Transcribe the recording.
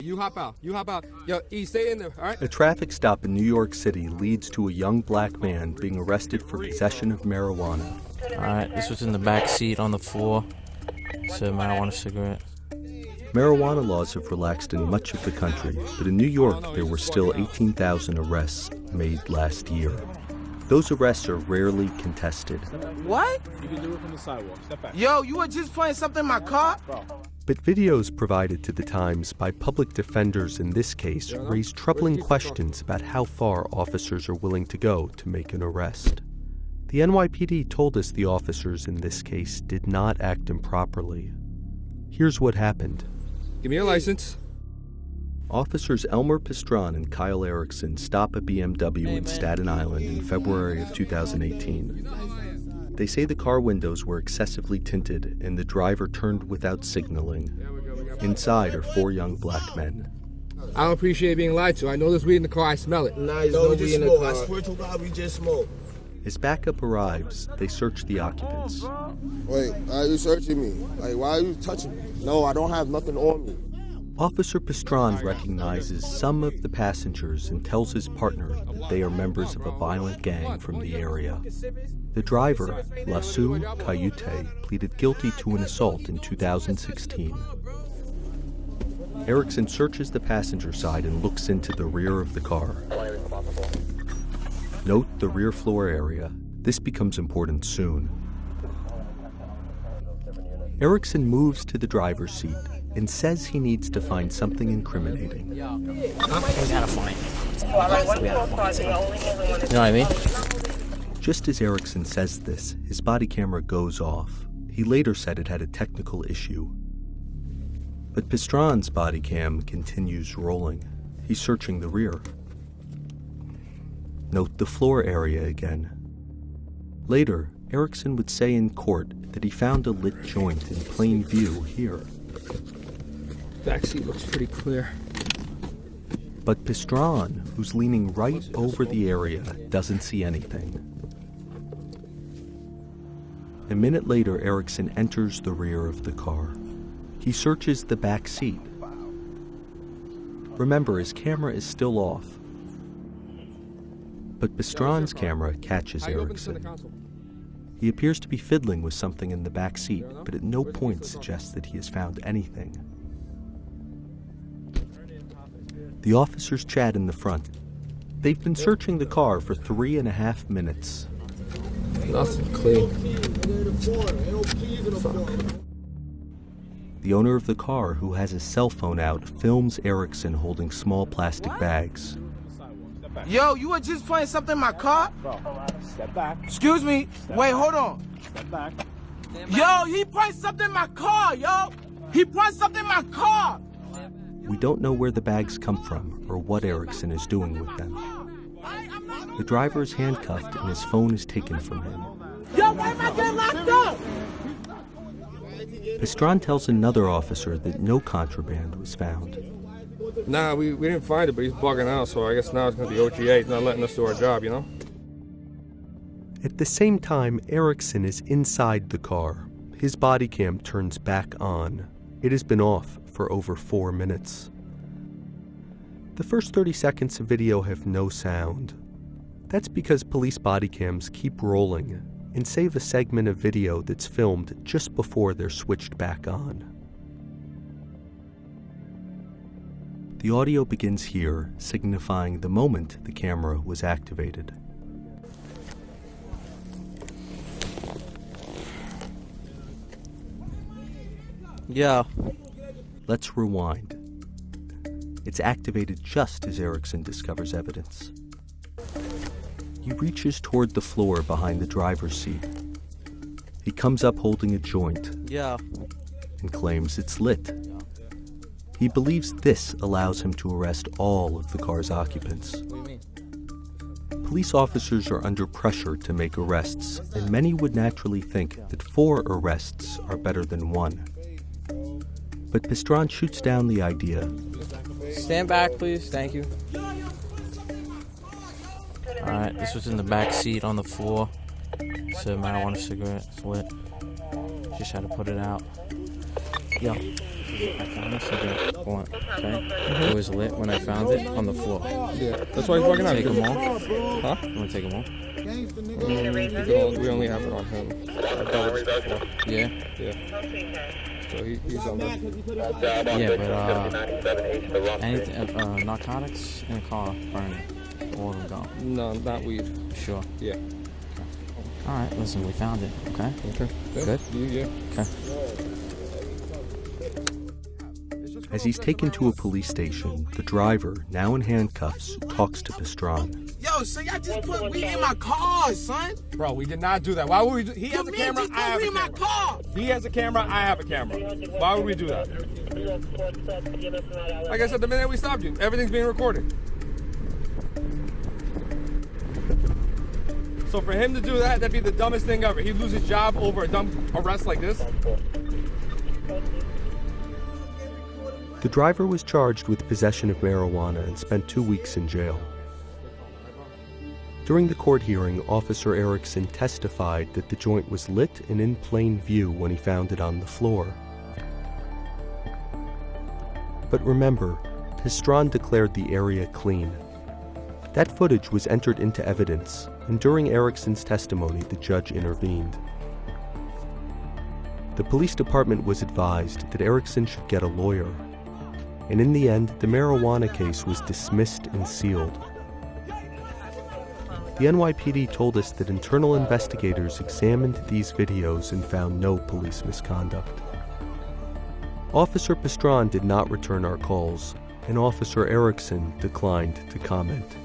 You hop out. You hop out. Yo, E, stay in there, all right? A traffic stop in New York City leads to a young black man being arrested for possession of marijuana. All right, this was in the back seat on the floor. It's a marijuana cigarette. Marijuana laws have relaxed in much of the country, but in New York there were still 18,000 arrests made last year. Those arrests are rarely contested. What? You can do it from the sidewalk. Step back. Yo, you were just playing something in my car? But videos provided to the Times by public defenders in this case raise troubling questions about how far officers are willing to go to make an arrest. The NYPD told us the officers in this case did not act improperly. Here's what happened. Give me your license. Officers Elmer Pistron and Kyle Erickson stop a BMW in Staten Island in February of 2018. They say the car windows were excessively tinted and the driver turned without signaling. Inside are 4 young black men. I don't appreciate being lied to. I know there's weed in the car. I smell it. Nah, there's no weed in the car. I swear to God, we just smoked. As backup arrives, they search the occupants. Wait, why are you searching me? Like, why are you touching me? No, I don't have nothing on me. Officer Pistron recognizes some of the passengers and tells his partner that they are members of a violent gang from the area. The driver, Kuyateh, pleaded guilty to an assault in 2016. Erickson searches the passenger side and looks into the rear of the car. Note the rear floor area. This becomes important soon. Erickson moves to the driver's seat and says he needs to find something incriminating. We gotta find it. You know what I mean? Just as Erickson says this, his body camera goes off. He later said it had a technical issue. But Pistron's body cam continues rolling. He's searching the rear. Note the floor area again. Later, Erickson would say in court that he found a lit joint in plain view here. Backseat looks pretty clear. But Pistron, who's leaning right over the area, doesn't see anything. A minute later, Erickson enters the rear of the car. He searches the back seat. Remember, his camera is still off. But Pistron's camera catches Erickson. He appears to be fiddling with something in the back seat, but at no point suggests that he has found anything. The officers chat in the front. They've been searching the car for 3.5 minutes. Nothing clean. The owner of the car, who has his cell phone out, films Erickson holding small plastic bags. Yo, you were just playing something in my car? Step back. Excuse me. Wait, hold on. Step back. Yo, he played something in my car, yo. He played something in my car. We don't know where the bags come from or what Erickson is doing with them. The driver is handcuffed and his phone is taken from him. Yo, why am I getting locked up? Pistron tells another officer that no contraband was found. Nah, we didn't find it, but he's bugging out, so I guess now it's going to be OGA. He's not letting us do our job, you know? At the same time, Erickson is inside the car. His body cam turns back on. It has been off for over 4 minutes. The first 30 seconds of video have no sound. That's because police body cams keep rolling and save a segment of video that's filmed just before they're switched back on. The audio begins here, signifying the moment the camera was activated. Yeah. Let's rewind. It's activated just as Erickson discovers evidence. He reaches toward the floor behind the driver's seat. He comes up holding a joint. Yeah. And claims it's lit. He believes this allows him to arrest all of the car's occupants. What do you mean? Police officers are under pressure to make arrests, and many would naturally think that 4 arrests are better than 1. But Pistron shoots down the idea. Stand back, please. Thank you. All right, this was in the back seat on the floor. It's a marijuana cigarette. It's lit. Just had to put it out. Yo. I found a cigarette blunt, okay? It was lit when I found it on the floor. Yeah, that's why he's walking out. Take them all? Huh? You want to take them all? We only have it on him. I've dealt with this before. Yeah? Yeah. So he's on there. Yeah, but anything, narcotics in a car burning. All of them gone. No, not weed. Sure. Yeah. All right, listen, we found it, okay? Okay. Good? Yeah. Okay. As he's taken to a police station, the driver, now in handcuffs, talks to Pastron. Yo, son, y'all just put weed in my car, son. Bro, we did not do that. Why would we do? He has a camera, I have a in my camera. car. He has a camera, I have a camera. Why would we do that? Like I said, the minute we stopped you, everything's being recorded. So for him to do that, that'd be the dumbest thing ever. He'd lose his job over a dumb arrest like this. The driver was charged with possession of marijuana and spent 2 weeks in jail. During the court hearing, Officer Erickson testified that the joint was lit and in plain view when he found it on the floor. But remember, Pastron declared the area clean. That footage was entered into evidence, and during Erickson's testimony, the judge intervened. The police department was advised that Erickson should get a lawyer, and in the end, the marijuana case was dismissed and sealed. The NYPD told us that internal investigators examined these videos and found no police misconduct. Officer Pastron did not return our calls, and Officer Erickson declined to comment.